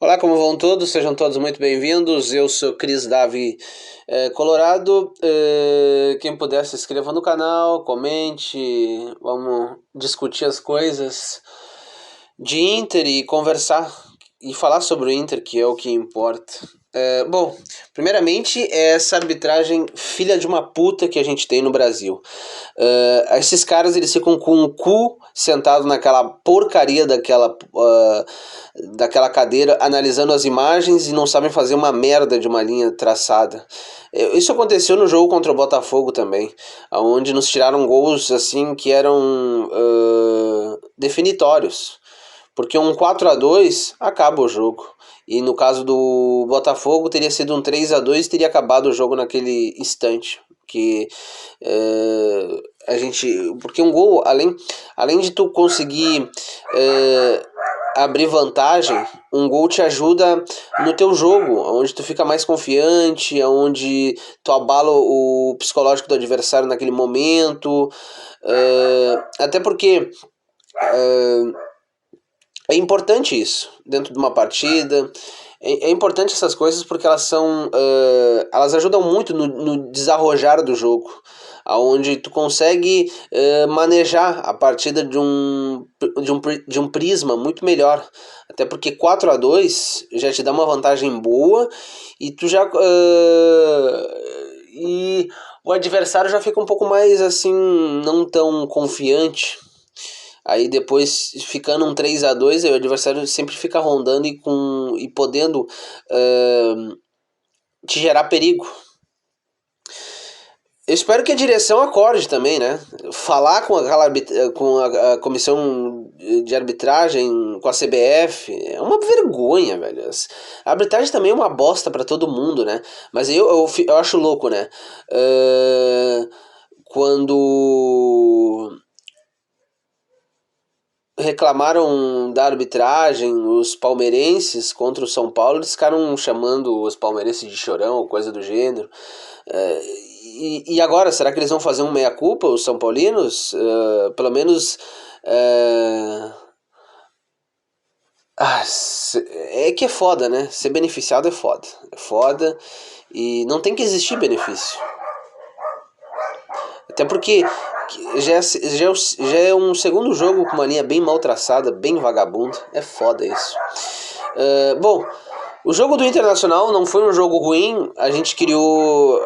Olá, como vão todos? Sejam todos muito bem-vindos. Eu sou Cris Davi Colorado. Quem puder se inscreva no canal, comente, vamos discutir as coisas de Inter e conversar e falar sobre o Inter, que é o que importa. Bom, primeiramente é essa arbitragem filha de uma puta que a gente tem no Brasil. Esses caras eles ficam com o cu sentado naquela porcaria daquela cadeira, analisando as imagens e não sabem fazer uma merda de uma linha traçada. Isso aconteceu no jogo contra o Botafogo também, onde nos tiraram gols assim que eram definitórios. Porque um 4-2 acaba o jogo. E no caso do Botafogo teria sido um 3-2 e teria acabado o jogo naquele instante. Que a gente. Porque um gol, além de tu conseguir abrir vantagem, um gol te ajuda no teu jogo, onde tu fica mais confiante, onde tu abala o psicológico do adversário naquele momento. Até porque é importante isso dentro de uma partida. É importante essas coisas porque elas ajudam muito no desarrojar do jogo, aonde tu consegue manejar a partida de um prisma muito melhor. Até porque 4-2 já te dá uma vantagem boa e tu já e o adversário já fica um pouco mais assim, não tão confiante. Aí depois, ficando um 3-2, o adversário sempre fica rondando e podendo te gerar perigo. Eu espero que a direção acorde também, né? Falar com a comissão de arbitragem, com a CBF, é uma vergonha, velho. A arbitragem também é uma bosta pra todo mundo, né? Mas eu acho louco, né? Quando reclamaram da arbitragem os palmeirenses contra o São Paulo, eles ficaram chamando os palmeirenses de chorão ou coisa do gênero. E agora, será que eles vão fazer um meia-culpa, os são paulinos? Pelo menos... é que é foda, né? Ser beneficiado é foda. É foda e não tem que existir benefício. Até porque já é um segundo jogo com uma linha bem mal traçada, bem vagabundo. É foda isso. Bom, o jogo do Internacional não foi um jogo ruim. A gente criou...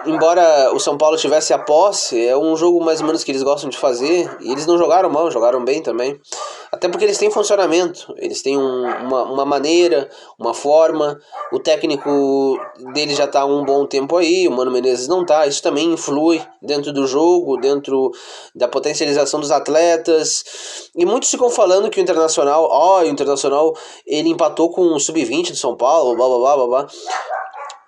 embora o São Paulo tivesse a posse, é um jogo mais ou menos que eles gostam de fazer. E eles não jogaram mal, jogaram bem também. Até porque eles têm funcionamento, eles têm uma maneira, uma forma. O técnico deles já está há um bom tempo aí, o Mano Menezes não está. Isso também influi dentro do jogo, dentro da potencialização dos atletas. E muitos ficam falando que o Internacional ele empatou com o Sub-20 do São Paulo, blá blá blá blá blá.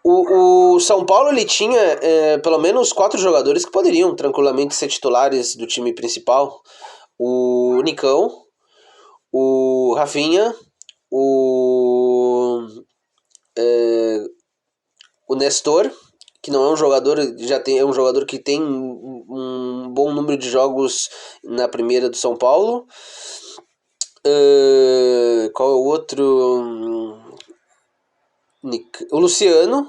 O São Paulo ele tinha pelo menos 4 jogadores que poderiam tranquilamente ser titulares do time principal. O Nicão, o Rafinha, o Nestor, que não é um jogador, é um jogador que tem um bom número de jogos na primeira do São Paulo. Qual é o outro? O Luciano.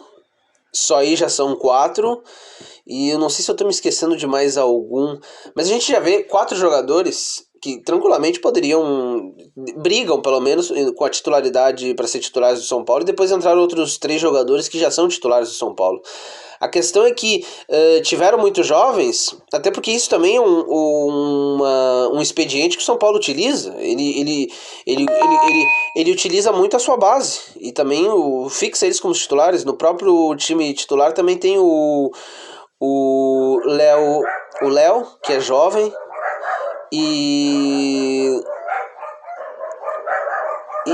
Só aí já são 4. E eu não sei se eu tô me esquecendo de mais algum. Mas a gente já vê 4 jogadores que tranquilamente brigam pelo menos com a titularidade para ser titulares do São Paulo. E depois entraram outros 3 jogadores que já são titulares do São Paulo. A questão é que tiveram muitos jovens, até porque isso também é um expediente que o São Paulo utiliza. Ele utiliza muito a sua base e também fixa eles como titulares. No próprio time titular também tem o Léo, que é jovem, e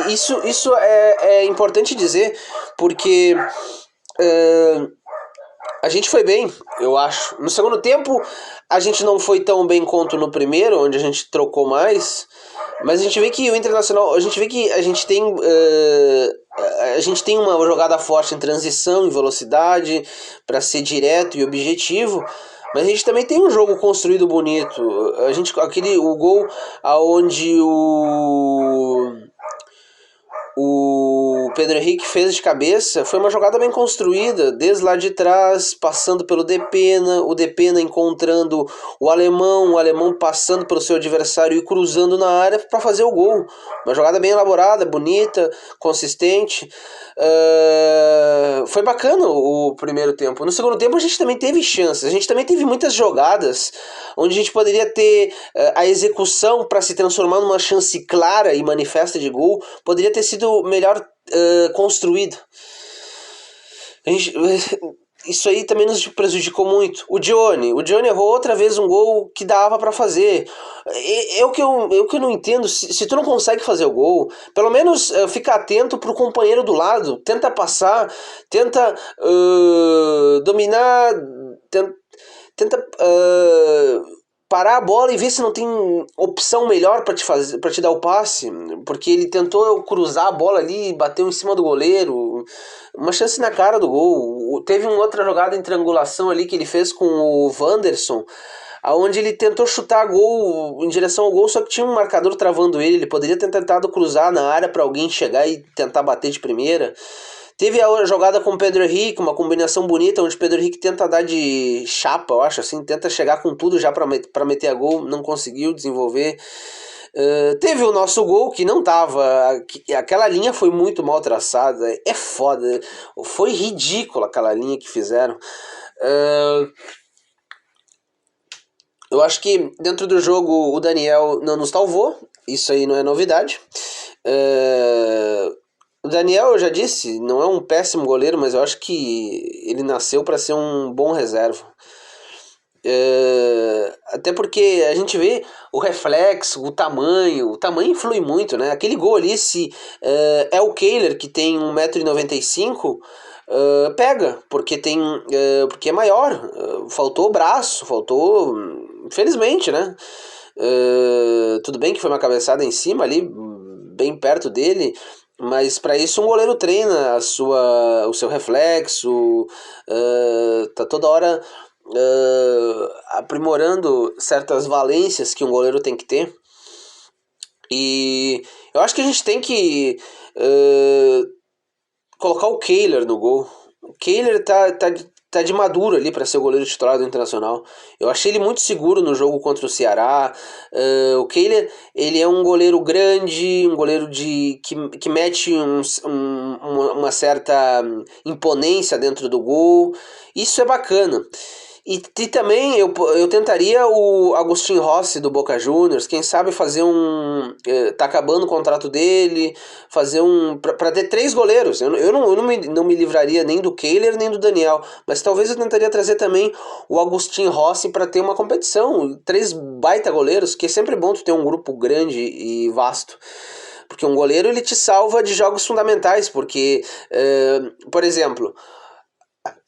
isso é importante dizer porque a gente foi bem, eu acho. No segundo tempo, a gente não foi tão bem quanto no primeiro, onde a gente trocou mais. Mas a gente vê que o Internacional, a gente vê que a gente tem uma jogada forte em transição, em velocidade, para ser direto e objetivo. Mas a gente também tem um jogo construído bonito. O gol aonde Pedro Henrique fez de cabeça foi uma jogada bem construída, desde lá de trás, passando pelo Depena, o Depena encontrando o alemão passando pelo seu adversário e cruzando na área para fazer o gol. Uma jogada bem elaborada, bonita, consistente. Foi bacana o primeiro tempo. No segundo tempo a gente também teve chances, a gente também teve muitas jogadas onde a gente poderia ter a execução para se transformar numa chance clara e manifesta de gol, poderia ter sido melhor construído. Isso aí também nos prejudicou muito. O Johnny errou outra vez um gol que dava para fazer. É o que eu não entendo. Se tu não consegue fazer o gol, pelo menos fica atento pro companheiro do lado. Tenta passar, tenta dominar, tenta parar a bola e ver se não tem opção melhor para te dar o passe, porque ele tentou cruzar a bola ali, bateu em cima do goleiro, uma chance na cara do gol. Teve uma outra jogada em triangulação ali que ele fez com o Wanderson, aonde ele tentou chutar gol em direção ao gol, só que tinha um marcador travando ele poderia ter tentado cruzar na área para alguém chegar e tentar bater de primeira. Teve a jogada com o Pedro Henrique, uma combinação bonita, onde o Pedro Henrique tenta dar de chapa, eu acho assim, tenta chegar com tudo já para meter a gol, não conseguiu desenvolver. Teve o nosso gol que não tava, aquela linha foi muito mal traçada, é foda, foi ridícula aquela linha que fizeram. Eu acho que dentro do jogo o Daniel não nos salvou, isso aí não é novidade. O Daniel, eu já disse, não é um péssimo goleiro, mas eu acho que ele nasceu para ser um bom reserva. Até porque a gente vê o reflexo, o tamanho influi muito, né? Aquele gol ali, se é o Kehler, que tem 1,95 m, pega, porque porque é maior, faltou o braço, infelizmente, né? Tudo bem que foi uma cabeçada em cima ali, bem perto dele, mas para isso um goleiro treina o seu reflexo, tá toda hora aprimorando certas valências que um goleiro tem que ter. E eu acho que a gente tem que colocar o Kehler no gol. O Kehler tá de maduro ali para ser o goleiro titular do Internacional. Eu achei ele muito seguro no jogo contra o Ceará. O Kehler, ele é um goleiro grande, um goleiro que mete uma certa imponência dentro do gol. Isso é bacana. E também eu tentaria o Agustin Rossi do Boca Juniors, quem sabe fazer tá acabando o contrato dele, fazer para ter 3 goleiros. Eu não me livraria nem do Kehler nem do Daniel, mas talvez eu tentaria trazer também o Agustin Rossi para ter uma competição, 3 baita goleiros, que é sempre bom tu ter um grupo grande e vasto. Porque um goleiro ele te salva de jogos fundamentais, porque, por exemplo,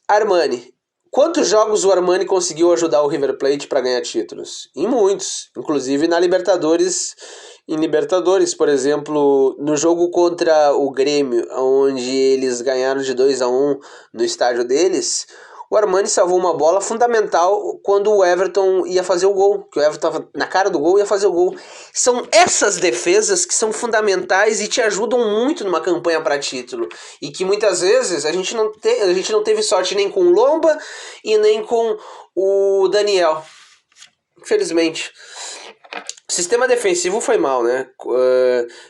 Armani. Quantos jogos o Armani conseguiu ajudar o River Plate para ganhar títulos? Em muitos, inclusive na Libertadores. Em Libertadores, por exemplo, no jogo contra o Grêmio, onde eles ganharam de 2-1 no estádio deles, o Armani salvou uma bola fundamental quando o Everton ia fazer o gol, que o Everton estava na cara do gol e ia fazer o gol. São essas defesas que são fundamentais e te ajudam muito numa campanha para título, e que muitas vezes a gente não teve sorte nem com o Lomba e nem com o Daniel, infelizmente. O sistema defensivo foi mal, né?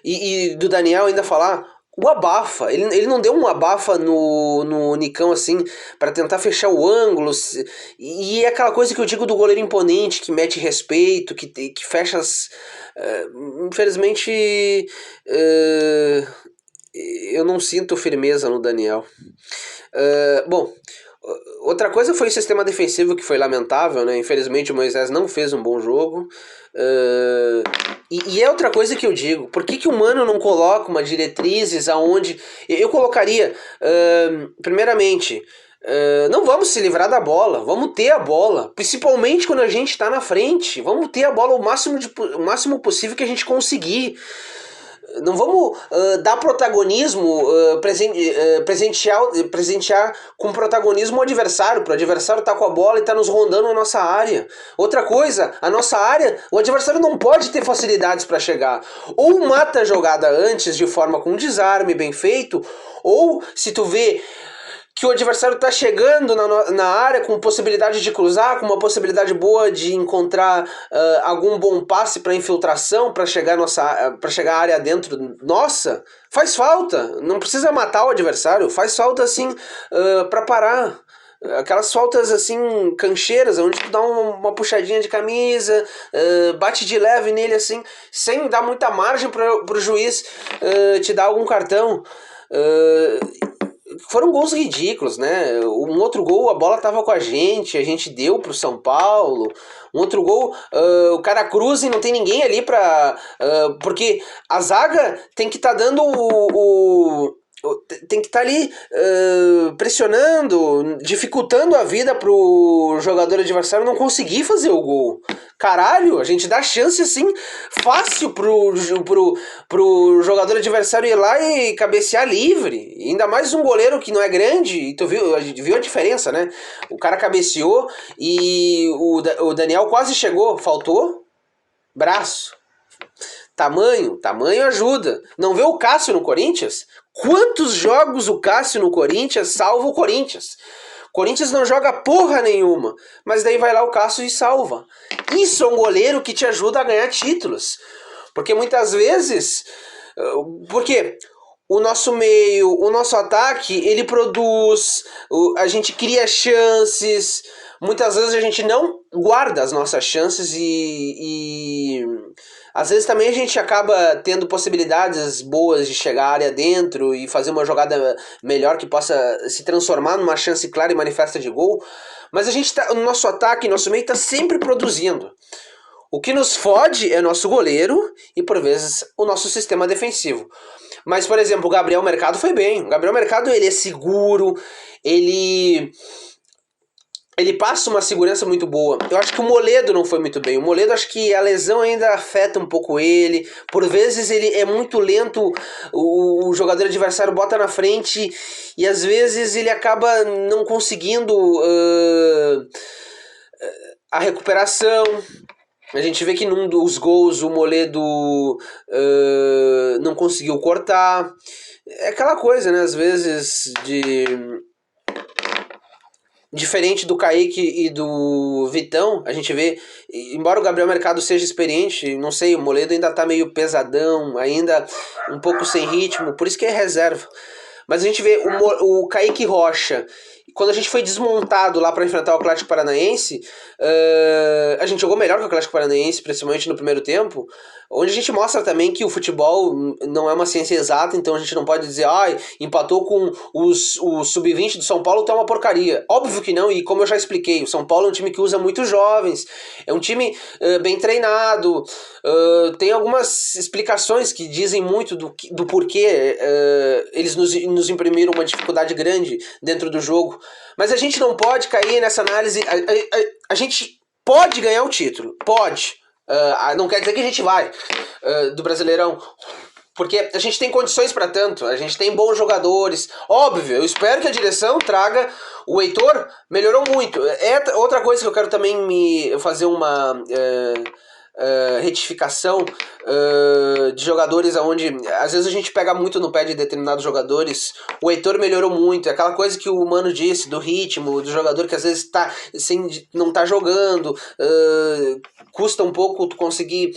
E do Daniel ainda falar, o abafa, ele não deu um abafa no Nicão assim para tentar fechar o ângulo, e é aquela coisa que eu digo do goleiro imponente, que mete respeito, que fecha as... infelizmente eu não sinto firmeza no Daniel. Bom, outra coisa foi o sistema defensivo, que foi lamentável, né? Infelizmente o Moisés não fez um bom jogo. E é outra coisa que eu digo, por que o Mano não coloca uma diretrizes aonde... Eu colocaria, primeiramente, não vamos se livrar da bola, vamos ter a bola, principalmente quando a gente está na frente, vamos ter a bola o máximo possível que a gente conseguir. Não vamos dar protagonismo, presentear com protagonismo o adversário, para o adversário tá com a bola e tá nos rondando na nossa área. Outra coisa, a nossa área, o adversário não pode ter facilidades para chegar. Ou mata a jogada antes de forma com desarme bem feito, ou se tu vê que o adversário está chegando na área com possibilidade de cruzar, com uma possibilidade boa de encontrar algum bom passe para infiltração, para chegar à área dentro. Nossa, faz falta. Não precisa matar o adversário, faz falta assim para parar. Aquelas faltas assim, cancheiras, onde tu dá uma puxadinha de camisa, bate de leve nele assim, sem dar muita margem para o juiz te dar algum cartão. Foram gols ridículos, né? Um outro gol, a bola tava com a gente deu pro São Paulo. Um outro gol, o cara cruza e não tem ninguém ali pra... porque a zaga tem que estar dando tem que estar ali pressionando, dificultando a vida pro jogador adversário não conseguir fazer o gol. Caralho, a gente dá chance assim fácil pro jogador adversário ir lá e cabecear livre. Ainda mais um goleiro que não é grande, e tu viu a diferença, né? O cara cabeceou e o Daniel quase chegou, faltou braço. Tamanho ajuda. Não vê o Cássio no Corinthians? Quantos jogos o Cássio no Corinthians salva o Corinthians? O Corinthians não joga porra nenhuma, mas daí vai lá o Cássio e salva. Isso é um goleiro que te ajuda a ganhar títulos. Porque muitas vezes... Porque o nosso meio, o nosso ataque, ele produz, a gente cria chances... Muitas vezes a gente não guarda as nossas chances e às vezes também a gente acaba tendo possibilidades boas de chegar à área dentro e fazer uma jogada melhor que possa se transformar numa chance clara e manifesta de gol. Mas a gente tá, o nosso ataque, nosso meio está sempre produzindo. O que nos fode é nosso goleiro e, por vezes, o nosso sistema defensivo. Mas, por exemplo, o Gabriel Mercado foi bem. O Gabriel Mercado, ele é seguro, ele passa uma segurança muito boa. Eu acho que o Moledo não foi muito bem. O Moledo, acho que a lesão ainda afeta um pouco ele. Por vezes ele é muito lento, o jogador adversário bota na frente e às vezes ele acaba não conseguindo a recuperação. A gente vê que num dos gols o Moledo não conseguiu cortar. É aquela coisa, né? Às vezes diferente do Kaique e do Vitão, a gente vê, embora o Gabriel Mercado seja experiente, não sei, o Moledo ainda tá meio pesadão, ainda um pouco sem ritmo, por isso que é reserva. Mas a gente vê o Kaique Rocha, quando a gente foi desmontado lá para enfrentar o Atlético Paranaense, a gente jogou melhor que o Atlético Paranaense, principalmente no primeiro tempo, onde a gente mostra também que o futebol não é uma ciência exata, então a gente não pode dizer, empatou com o Sub-20 do São Paulo, tá uma porcaria. Óbvio que não, e como eu já expliquei, o São Paulo é um time que usa muitos jovens, é um time bem treinado, tem algumas explicações que dizem muito do porquê eles nos imprimiram uma dificuldade grande dentro do jogo. Mas a gente não pode cair nessa análise. A gente pode ganhar o título, pode. Não quer dizer que a gente vai do Brasileirão, porque a gente tem condições para tanto, a gente tem bons jogadores. Óbvio, eu espero que a direção traga. O Heitor melhorou muito. Outra coisa que eu quero também fazer uma retificação de jogadores onde às vezes a gente pega muito no pé de determinados jogadores. O Heitor melhorou muito, é aquela coisa que o Mano disse do ritmo, do jogador que às vezes não tá jogando, custa um pouco tu conseguir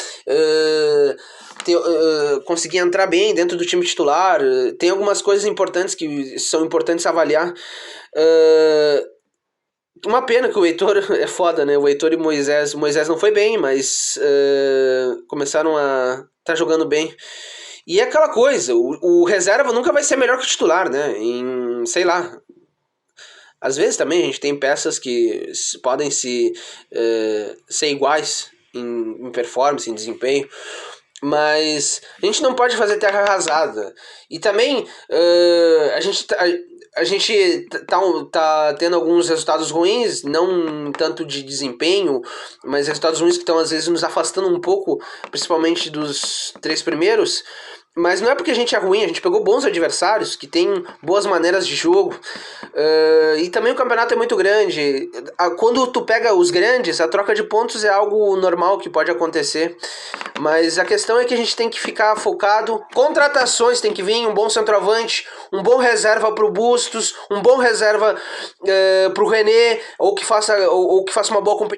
conseguir entrar bem dentro do time titular. Tem algumas coisas importantes que são importantes avaliar. Uma pena que o Heitor é foda, né? O Heitor e o Moisés não foi bem, mas começaram a tá jogando bem. E é aquela coisa, o reserva nunca vai ser melhor que o titular, né? Sei lá. Às vezes também a gente tem peças que podem ser iguais em performance, em desempenho. Mas a gente não pode fazer terra arrasada. E também a gente tá tendo alguns resultados ruins, não tanto de desempenho, mas resultados ruins que estão às vezes nos afastando um pouco, principalmente dos 3 primeiros. Mas não é porque a gente é ruim, a gente pegou bons adversários que têm boas maneiras de jogo. E também o campeonato é muito grande. Quando tu pega os grandes, a troca de pontos é algo normal que pode acontecer. Mas a questão é que a gente tem que ficar focado. Contratações tem que vir, um bom centroavante, um bom reserva pro Bustos, um bom reserva pro René, ou que faça uma boa competição.